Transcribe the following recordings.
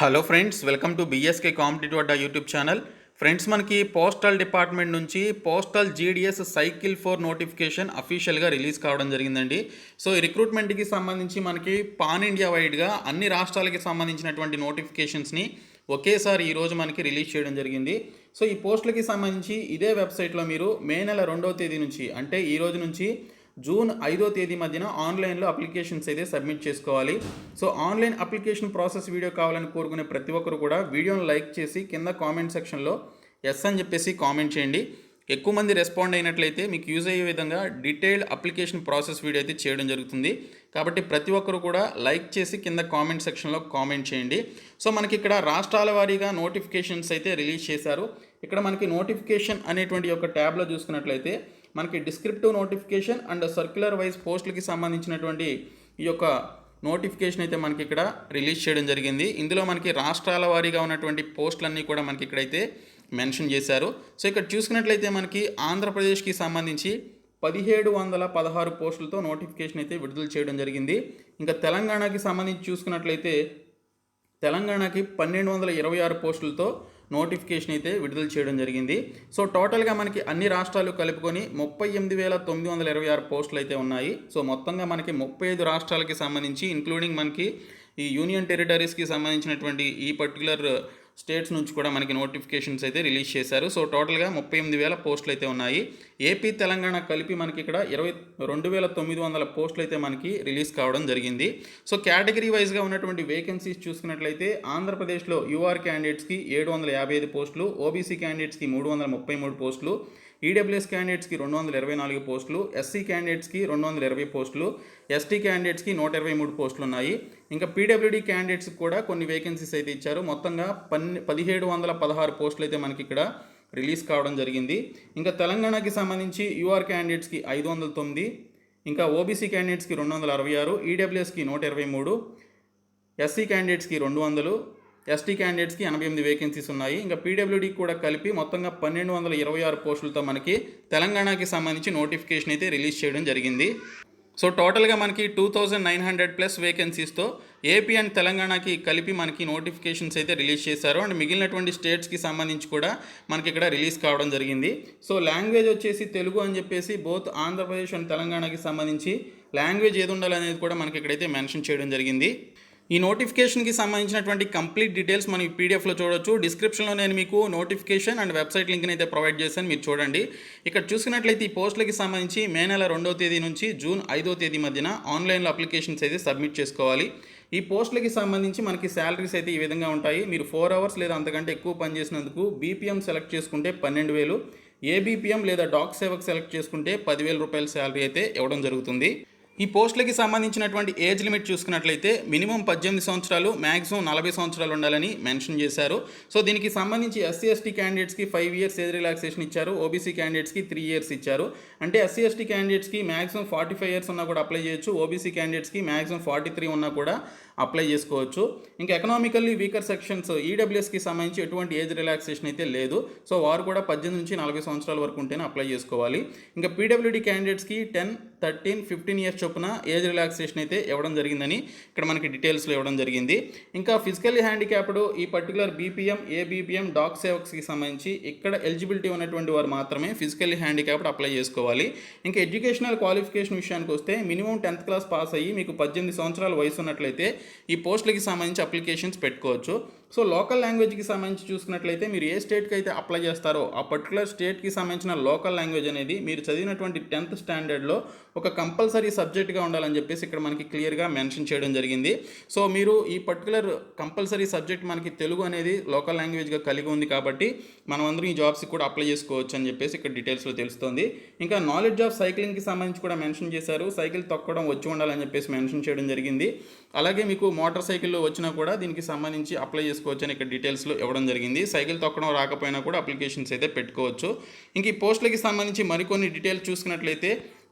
Hello friends, welcome to BSK competitive Adda YouTube channel. Friends, మనకి postal department నుంచి postal GDS cycle 4 notification అఫీషియల్గా release కావడం జరిగిందండి. So ఈ రిక్రూట్మెంట్కి సంబంధించి మనకి పాన్ ఇండియా వైడ్గా అన్ని రాష్ట్రాలకి సంబంధించినటువంటి నోటిఫికేషన్స్ని ఒకేసారి ఈరోజు మనకి రిలీజ్ చేయడం జరిగింది. సో ఈ పోస్టులకి సంబంధించి ఇదే వెబ్సైట్లో మీరు మే నెల 2వ తేదీ నుంచి, అంటే ఈ రోజు నుంచి జూన్ 5వ తేదీ మధ్యన ఆన్లైన్లో అప్లికేషన్స్ అయితే సబ్మిట్ చేసుకోవాలి. So online application process video కావాలని కోరుకునే ప్రతి ఒక్కరు కూడా వీడియోని లైక్ చేసి కింద కామెంట్ సెక్షన్లో ఎస్ అని చెప్పేసి కామెంట్ చేయండి. ఎక్కువ మంది రెస్పాండ్ అయినట్లయితే మీకు యూజ్ అయ్యే విధంగా డీటెయిల్డ్ అప్లికేషన్ ప్రాసెస్ వీడియో అయితే చేయడం జరుగుతుంది. కాబట్టి ప్రతి ఒక్కరు కూడా లైక్ చేసి కింద కామెంట్ సెక్షన్లో కామెంట్ చేయండి. సో మనకి ఇక్కడ రాష్ట్రాల వారీగా నోటిఫికేషన్స్ అయితే రిలీజ్ చేశారు. ఇక్కడ మనకి నోటిఫికేషన్ అనేటువంటి ఒక ట్యాబ్లో చూసుకున్నట్లయితే మనకి descriptive notification and circular wise పోస్టులకి సంబంధించినటువంటి ఈ యొక్క నోటిఫికేషన్ అయితే మనకి ఇక్కడ రిలీజ్ చేయడం జరిగింది. ఇందులో మనకి రాష్ట్రాల వారీగా ఉన్నటువంటి పోస్టులన్నీ కూడా మనకి ఇక్కడైతే మెన్షన్ చేశారు. సో ఇక్కడ చూసుకున్నట్లయితే మనకి ఆంధ్రప్రదేశ్కి సంబంధించి 1716 పోస్టులతో నోటిఫికేషన్ అయితే విడుదల చేయడం జరిగింది. ఇంకా తెలంగాణకి సంబంధించి చూసుకున్నట్లయితే తెలంగాణకి 1226 పోస్టులతో నోటిఫికేషన్ అయితే విడుదల చేయడం జరిగింది. సో టోటల్గా మనకి అన్ని రాష్ట్రాలు కలుపుకొని 38,926 పోస్టులు అయితే ఉన్నాయి. సో మొత్తంగా మనకి 35 రాష్ట్రాలకి సంబంధించి ఇంక్లూడింగ్ మనకి ఈ యూనియన్ టెరిటరీస్కి సంబంధించినటువంటి ఈ పర్టికులర్ స్టేట్స్ నుంచి కూడా మనకి నోటిఫికేషన్స్ అయితే రిలీజ్ చేశారు. సో టోటల్గా 38,000 పోస్టులు అయితే ఉన్నాయి. ఏపీ తెలంగాణ కలిపి మనకి ఇక్కడ 22,900 పోస్టులు అయితే మనకి రిలీజ్ కావడం జరిగింది. సో కేటగిరీ వైజ్గా ఉన్నటువంటి వేకెన్సీస్ చూసుకున్నట్లయితే ఆంధ్రప్రదేశ్లో యూఆర్ క్యాండిడేట్స్కి 755 పోస్టులు, ఓబీసీ క్యాండిడేట్స్కి 333 పోస్టులు, ఈడబ్ల్యూఎస్ క్యాండిడేట్స్కి 224 పోస్టులు, ఎస్సీ క్యాండిడేట్స్కి 220 పోస్టులు, ఎస్టీ క్యాండిడేట్స్కి 123 పోస్టులు ఉన్నాయి. ఇంకా పీడబ్ల్యూడీ క్యాండిడేట్స్కి కూడా కొన్ని వేకెన్సీస్ అయితే ఇచ్చారు. మొత్తంగా 1716 పోస్టులు అయితే మనకి ఇక్కడ రిలీజ్ కావడం జరిగింది. ఇంకా తెలంగాణకి సంబంధించి యూఆర్ క్యాండిడేట్స్కి 509, ఇంకా ఓబీసీ క్యాండిడేట్స్కి 266, ఈడబ్ల్యూఎస్కి 123, ఎస్సీ క్యాండిడేట్స్కి 200, ఎస్టీ క్యాండిడేట్స్కి 88 వేకెన్సీస్ ఉన్నాయి. ఇంకా పీడబ్ల్యూడీకి కూడా కలిపి మొత్తంగా 1226 పోస్టులతో మనకి తెలంగాణకి సంబంధించి నోటిఫికేషన్ అయితే రిలీజ్ చేయడం జరిగింది. సో టోటల్గా మనకి 2900+ వేకెన్సీస్తో ఏపీ అండ్ తెలంగాణకి కలిపి మనకి నోటిఫికేషన్స్ అయితే రిలీజ్ చేశారు. అండ్ మిగిలినటువంటి స్టేట్స్కి సంబంధించి కూడా మనకి ఇక్కడ రిలీజ్ కావడం జరిగింది. సో లాంగ్వేజ్ వచ్చేసి తెలుగు అని చెప్పేసి బోత్ ఆంధ్రప్రదేశ్ అండ్ తెలంగాణకి సంబంధించి లాంగ్వేజ్ ఏది ఉండాలనేది కూడా మనకి ఇక్కడైతే మెన్షన్ చేయడం జరిగింది. ఈ నోటిఫికేషన్కి సంబంధించినటువంటి కంప్లీట్ డీటెయిల్స్ మనం ఈ పీడిఎఫ్లో చూడొచ్చు. డిస్క్రిప్షన్లో నేను మీకు నోటిఫికేషన్ అండ్ వెబ్సైట్ లింక్ని అయితే ప్రొవైడ్ చేశాను, మీరు చూడండి. ఇక్కడ చూసుకున్నట్లయితే ఈ పోస్టులకి సంబంధించి మే నెల 2వ తేదీ నుంచి జూన్ 5వ తేదీ మధ్యన ఆన్లైన్లో అప్లికేషన్స్ అయితే సబ్మిట్ చేసుకోవాలి. ఈ పోస్టులకి సంబంధించి మనకి శాలరీస్ అయితే ఈ విధంగా ఉంటాయి. మీరు 4 అవర్స్ లేదా అంతకంటే ఎక్కువ పనిచేసినందుకు బీపీఎం సెలెక్ట్ చేసుకుంటే 12,000, ఏబీపీఎం లేదా డాక్ సేవకు సెలెక్ట్ చేసుకుంటే 10,000 రూపాయల శాలరీ అయితే ఇవ్వడం జరుగుతుంది. ఈ పోస్టులకి సంబంధించినటువంటి ఏజ్ లిమిట్ చూసుకున్నట్లయితే మినిమం 18 సంవత్సరాలు, మ్యాక్సిమం 40 సంవత్సరాలు ఉండాలని మెన్షన్ చేశారు. సో దీనికి సంబంధించి ఎస్సీ ఎస్టీ క్యాండిడేట్స్కి 5 ఇయర్స్ ఏజ్ రిలాక్సేషన్ ఇచ్చారు, ఓబీసీ క్యాండిడేట్స్కి 3 ఇయర్స్ ఇచ్చారు. అంటే ఎస్సీ ఎస్టీ క్యాండిడేట్స్కి మ్యాక్సిమం 45 ఇయర్స్ ఉన్నా కూడా అప్లై చేయొచ్చు, ఓబీసీ క్యాండిడేట్స్కి మ్యాక్సిమం 43 ఉన్నా కూడా అప్లై చేసుకోవచ్చు. ఇంకా ఎకనామికల్లీ వీకర్ సెక్షన్స్ ఈడబ్ల్యూఎస్కి సంబంధించి ఎటువంటి ఏజ్ రిలాక్సేషన్ అయితే లేదు. సో వారు కూడా 18 నుంచి 40 సంవత్సరాల వరకు ఉంటేనే అప్లై చేసుకోవాలి. ఇంకా పీడబ్ల్యూడీ క్యాండిడేట్స్కి 10, 13, 15 ఇయర్స్ చొప్పున ఏజ్ రిలాక్సేషన్ అయితే ఇవ్వడం జరిగిందని ఇక్కడ మనకి డీటెయిల్స్లో ఇవ్వడం జరిగింది. ఇంకా ఫిజికల్లీ హ్యాండిక్యాప్డ్ ఈ పర్టికులర్ బీపీఎం, ఏబీపీఎం, డాక్ సేవక్స్కి సంబంధించి ఇక్కడ ఎలిజిబిలిటీ ఉన్నటువంటి వారు మాత్రమే ఫిజికల్లీ హ్యాండిక్యాప్డ్ అప్లై చేసుకోవాలి. ఇంకా ఎడ్యుకేషనల్ క్వాలిఫికేషన్ విషయానికి వస్తే మినిమం 10th క్లాస్ పాస్ అయ్యి మీకు 18 సంవత్సరాల వయసు ఉన్నట్లయితే ఈ పోస్టులకి సంబంధించి అప్లికేషన్స్ పెట్టుకోవచ్చు. సో లోకల్ లాంగ్వేజ్కి సంబంధించి చూసుకున్నట్లయితే మీరు ఏ స్టేట్కి అయితే అప్లై చేస్తారో ఆ పర్టికులర్ స్టేట్కి సంబంధించిన లోకల్ లాంగ్వేజ్ అనేది మీరు చదివినటువంటి 10th స్టాండర్డ్లో ఒక కంపల్సరీ సబ్జెక్ట్గా ఉండాలని చెప్పేసి ఇక్కడ మనకి క్లియర్గా మెన్షన్ చేయడం జరిగింది. సో మీరు ఈ పర్టికులర్ కంపల్సరీ సబ్జెక్ట్ మనకి తెలుగు అనేది లోకల్ లాంగ్వేజ్గా కలిగి ఉంది కాబట్టి మనం అందరం ఈ జాబ్స్కి కూడా అప్లై చేసుకోవచ్చు అని చెప్పేసి ఇక్కడ డీటెయిల్స్లో తెలుస్తుంది. ఇంకా నాలెడ్జ్ ఆఫ్ సైక్లింగ్కి సంబంధించి కూడా మెన్షన్ చేశారు. సైకిల్ తొక్కడం వచ్చి ఉండాలని చెప్పేసి మెన్షన్ చేయడం జరిగింది. అలాగే మీకు మోటార్ సైకిల్లో వచ్చినా కూడా దీనికి సంబంధించి అప్లై చేసుకోవచ్చు అని ఇక్కడ డీటెయిల్స్లో ఇవ్వడం జరిగింది. సైకిల్ తొక్కడం రాకపోయినా కూడా అప్లికేషన్స్ అయితే పెట్టుకోవచ్చు. ఇంక ఈ పోస్టులకి సంబంధించి మరికొన్ని డీటెయిల్స్ చూసుకున్నట్లయితే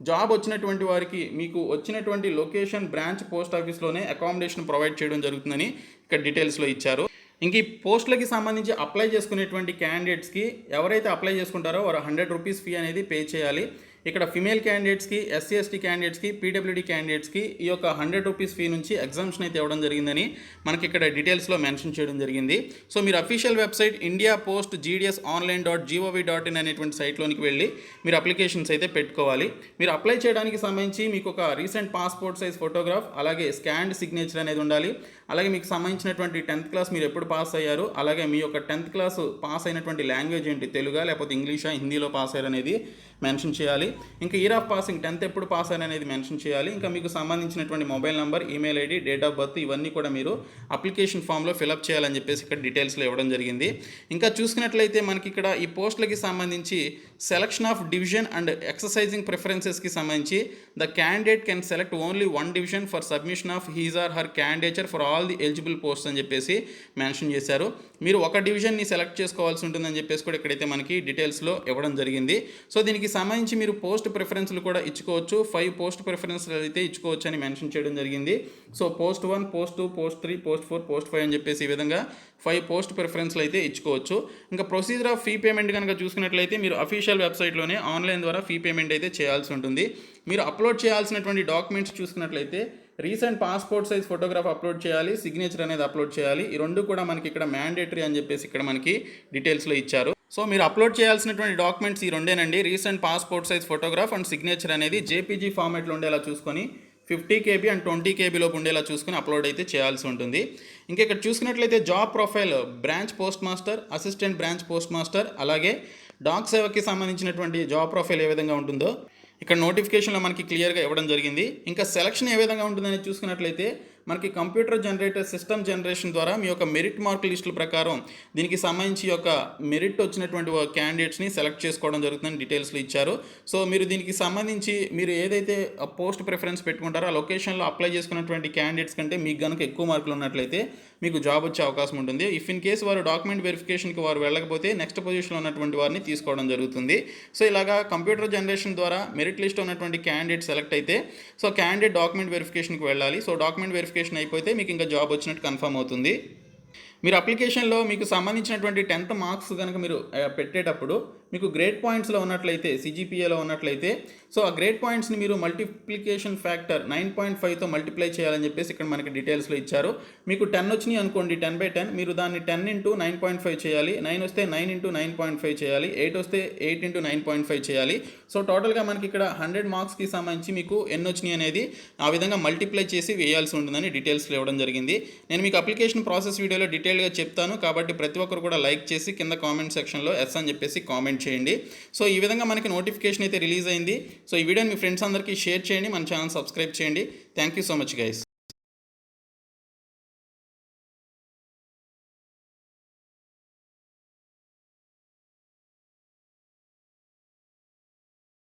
జాబ్ వచ్చినటువంటి వారికి మీకు వచ్చినటువంటి లొకేషన్ బ్రాంచ్ పోస్ట్ ఆఫీస్లోనే అకామిడేషన్ ప్రొవైడ్ చేయడం జరుగుతుందని ఇక్కడ డీటెయిల్స్లో ఇచ్చారు. ఇంక ఈ పోస్టులకి సంబంధించి అప్లై చేసుకునేటువంటి క్యాండిడేట్స్కి ఎవరైతే అప్లై చేసుకుంటారో వారు 100 రూపీస్ ఫీ అనేది పే చేయాలి. ఇక్కడ ఫిమేల్ క్యాండిడేట్స్కి, ఎస్సీ ఎస్టీ క్యాండిడేట్స్కి, పీడబ్ల్యూడీ క్యాండిడేట్స్కి ఈ యొక్క ₹100 ఫీ నుంచి ఎగ్జామ్షన్ అయితే ఇవ్వడం జరిగిందని మనకి ఇక్కడ డీటెయిల్స్లో మెన్షన్ చేయడం జరిగింది. సో మీరు అఫీషియల్ వెబ్సైట్ indiaposttgsonline.gov.in అనేటువంటి సైట్లోనికి వెళ్ళి మీరు అప్లికేషన్స్ అయితే పెట్టుకోవాలి. మీరు అప్లై చేయడానికి సంబంధించి మీకు ఒక రీసెంట్ పాస్పోర్ట్ సైజ్ ఫోటోగ్రాఫ్, అలాగే స్కాన్డ్ సిగ్నేచర్ అనేది ఉండాలి. అలాగే మీకు సంబంధించినటువంటి 10th క్లాస్ మీరు ఎప్పుడు పాస్ అయ్యారు, అలాగే మీ యొక్క 10th క్లాస్ పాస్ అయినటువంటి లాంగ్వేజ్ ఏంటి, తెలుగా లేకపోతే ఇంగ్లీషా, హిందీలో పాస్ అయ్యారు అనేది మెన్షన్ చేయాలి. ఇంకా ఇయర్ ఆఫ్ పాసింగ్ 10th ఎప్పుడు పాస్ అయ్యారు అనేది మెన్షన్ చేయాలి. ఇంకా మీకు సంబంధించినటువంటి mobile number, email ID, date of birth ఇవన్నీ కూడా మీరు అప్లికేషన్ ఫామ్లో ఫిలప్ చేయాలని చెప్పేసి ఇక్కడ డీటెయిల్స్లో ఇవ్వడం జరిగింది. ఇంకా చూసుకున్నట్లయితే మనకి ఇక్కడ ఈ పోస్టులకి సంబంధించి selection of division and exercising ప్రిఫరెన్సెస్కి సంబంధించి the candidate can select only one division for submission of his or her candidature for all the eligible post అని చెప్పేసి మెన్షన్ చేశారు. మీరు ఒక డివిజన్ని సెలెక్ట్ చేసుకోవాల్సి ఉంటుందని చెప్పేసి కూడా ఇక్కడైతే మనకి డీటెయిల్స్లో ఇవ్వడం జరిగింది. సో దీనికి సంబంధించి మీరు పోస్ట్ ప్రిఫరెన్స్లు కూడా ఇచ్చుకోవచ్చు. 5 పోస్ట్ ప్రిఫరెన్స్లు అయితే ఇచ్చుకోవచ్చు అని మెన్షన్ చేయడం జరిగింది. So post 1, post 2, post 3, post 4, post 5 అని చెప్పేసి ఈ విధంగా 5 పోస్ట్ ప్రిఫరెన్స్లు అయితే ఇచ్చుకోవచ్చు. ఇంకా ప్రొసీజర్ ఆఫ్ ఫీ పేమెంట్ కనుక చూసుకున్నట్లయితే మీరు అఫీషియల్ వెబ్సైట్లోనే ఆన్లైన్ ద్వారా ఫీ పేమెంట్ అయితే చేయాల్సి ఉంటుంది. మీరు అప్లోడ్ చేయాల్సినటువంటి డాక్యుమెంట్స్ చూసుకున్నట్లయితే recent passport size photograph upload చేయాలి, సిగ్నేచర్ అనేది అప్లోడ్ చేయాలి. ఈ రెండు కూడా మనకి ఇక్కడ మ్యాండేటరీ అని చెప్పేసి ఇక్కడ మనకి డీటెయిల్స్లో ఇచ్చారు. సో మీరు అప్లోడ్ చేయాల్సినటువంటి డాక్యుమెంట్స్ ఈ రెండేనండి. Recent passport size photograph and signature అనేది జేపీజీ ఫార్మాట్లో ఉండేలా చూసుకొని 50 KB అండ్ 20 KB లోపు ఉండేలా చూసుకుని అప్లోడ్ అయితే చేయాల్సి ఉంటుంది. ఇంకా ఇక్కడ చూసుకున్నట్లయితే job profile branch post master, assistant branch post master, అలాగే డాక్ సేవకి సంబంధించినటువంటి జాబ్ ప్రొఫైల్ ఏ విధంగా ఉంటుందో ఇక్కడ నోటిఫికేషన్లో మనకి క్లియర్గా ఇవ్వడం జరిగింది. ఇంకా సెలక్షన్ ఏ విధంగా ఉంటుందని చూసుకున్నట్లయితే మనకి కంప్యూటర్ జనరేటర్ సిస్టమ్ జనరేషన్ ద్వారా మీ యొక్క మెరిట్ మార్క్ లిస్టుల ప్రకారం దీనికి సంబంధించి యొక్క మెరిట్ వచ్చినటువంటి క్యాండిడేట్స్ని సెలెక్ట్ చేసుకోవడం జరుగుతుందని డీటెయిల్స్లో ఇచ్చారు. సో మీరు దీనికి సంబంధించి మీరు ఏదైతే పోస్ట్ ప్రిఫరెన్స్ పెట్టుకుంటారో ఆ లొకేషన్లో అప్లై చేసుకున్నటువంటి క్యాండిడేట్స్ కంటే మీకు కనుక ఎక్కువ మార్కులు ఉన్నట్లయితే మీకు జాబ్ వచ్చే అవకాశం ఉంటుంది. ఇఫ్ ఇన్ కేసు వారు డాక్యుమెంట్ వెరిఫికేషన్కి వారు వెళ్ళకపోతే నెక్స్ట్ పొజిషన్లో ఉన్నటువంటి వారిని తీసుకోవడం జరుగుతుంది. సో ఇలాగా కంప్యూటర్ జనరేషన్ ద్వారా మెరిట్ లిస్ట్ ఉన్నటువంటి క్యాండిడేట్ సెలెక్ట్ అయితే సో క్యాండిడేట్ డాక్యుమెంట్ వెరిఫికేషన్కి వెళ్ళాలి. సో డాక్యుమెంట్ వెరిఫికేషన్ అయిపోతే మీకు ఇంకా జాబ్ వచ్చినట్టు కన్ఫర్మ్ అవుతుంది. మీరు అప్లికేషన్లో మీకు సంబంధించినటువంటి 10th మార్క్స్ కనుక మీరు పెట్టేటప్పుడు మీకు గ్రేడ్ పాయింట్స్లో ఉన్నట్లయితే, సిజిపిఏలో ఉన్నట్లయితే సో ఆ గ్రేడ్ పాయింట్స్ని మీరు మల్టిప్లికేషన్ ఫ్యాక్టర్ 9.5తో మల్టిప్లై చేయాలని చెప్పేసి ఇక్కడ మనకి డీటెయిల్స్లో ఇచ్చారు. మీకు 10 వచ్చినాయి అనుకోండి, 10/10 మీరు దాన్ని 10 × 9.5 చేయాలి. 9 వస్తే 9 × 9.5 చేయాలి. 8 వస్తే 8 × 9.5 చేయాలి. సో టోటల్గా మనకి ఇక్కడ 100 మార్క్స్కి సంబంధించి మీకు ఎన్ని వచ్చినాయి అనేది ఆ విధంగా మల్టిప్లై చేసి వేయాల్సి ఉంటుందని డీటెయిల్స్లో ఇవ్వడం జరిగింది. నేను మీకు అప్లికేషన్ ప్రాసెస్ వీడియోలో డీటెయిల్గా చెప్తాను కాబట్టి ప్రతి ఒక్కరు కూడా లైక్ చేసి కింద కామెంట్ సెక్షన్లో ఎస్ అని చెప్పేసి కామెంట్ చేయండి. సో ఈ విధంగా మనకి నోటిఫికేషన్ అయితే రిలీజ్ అయింది. సో ఈ వీడియోని మీ ఫ్రెండ్స్ అందరికీ షేర్ చేయండి, మన ఛానల్ సబ్స్క్రైబ్ చేయండి. Thank you so much guys.